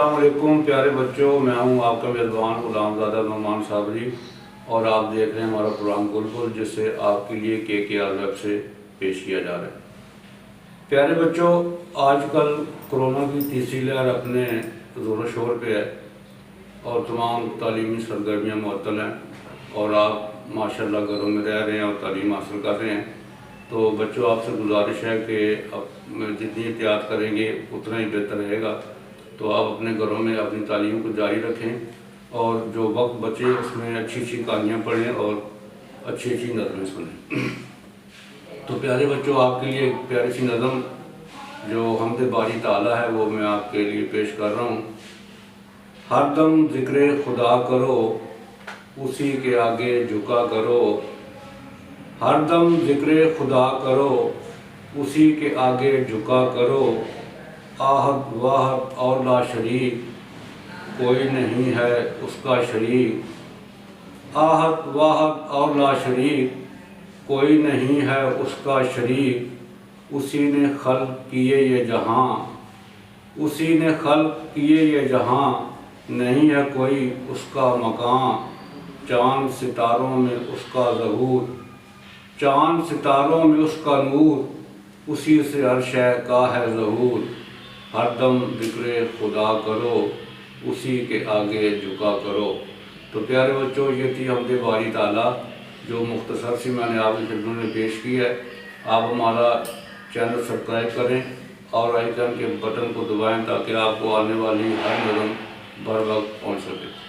अस्सलाम वालेकुम प्यारे बच्चों, मैं हूं आपका मेज़बान गुलाम ज़ादा नौमान साबरी और आप देख रहे हैं हमारा प्रोग्राम बुलबुल, जिससे आपके लिए KKR वेब से पेश किया जा रहा है। प्यारे बच्चों, आजकल कोरोना की तीसरी लहर अपने ज़ोर शोर पे है और तमाम तालीमी सरगर्मियाँ मुअत्तल हैं और आप माशाल्लाह घरों में रह रहे हैं और तालीम हासिल कर रहे हैं। तो बच्चों, आपसे गुजारिश है कि अब जितनी एहतियात करेंगे उतना ही बेहतर रहेगा। तो आप अपने घरों में अपनी तालीम को जारी रखें और जो वक्त बचे उसमें अच्छी अच्छी कहानियाँ पढ़ें और अच्छी अच्छी नज़में सुनें। तो प्यारे बच्चों, आपके लिए एक प्यारी सी नज़म जो हमदे बारी ताला है वो मैं आपके लिए पेश कर रहा हूँ। हर दम ज़िक्र खुदा करो, उसी के आगे झुका करो। हर दम ज़िक्र खुदा करो, उसी के आगे झुका करो। आहद वाहद और ला शरीक, कोई नहीं है उसका शरीक। आहद वाहद और ला शरीक, कोई नहीं है उसका शरीक। उसी ने खल्क़ किए ये जहां, उसी ने खल्क़ किए ये जहां। नहीं है कोई उसका मकान, चाँद सितारों में उसका ज़हूर। चाँद सितारों में उसका नूर, उसी से हर शय का है ज़हूर। हर दम ज़िक्र खुदा करो, उसी के आगे झुका करो। तो प्यारे बच्चों, ये थी हमदे बारी ताला जो मुख्तसर सी मैंने आपकी खिदमत में पेश की है। आप हमारा चैनल सब्सक्राइब करें और आइकन के बटन को दबाएं ताकि आपको आने वाली हर नज़म बर वक्त पहुँच सके।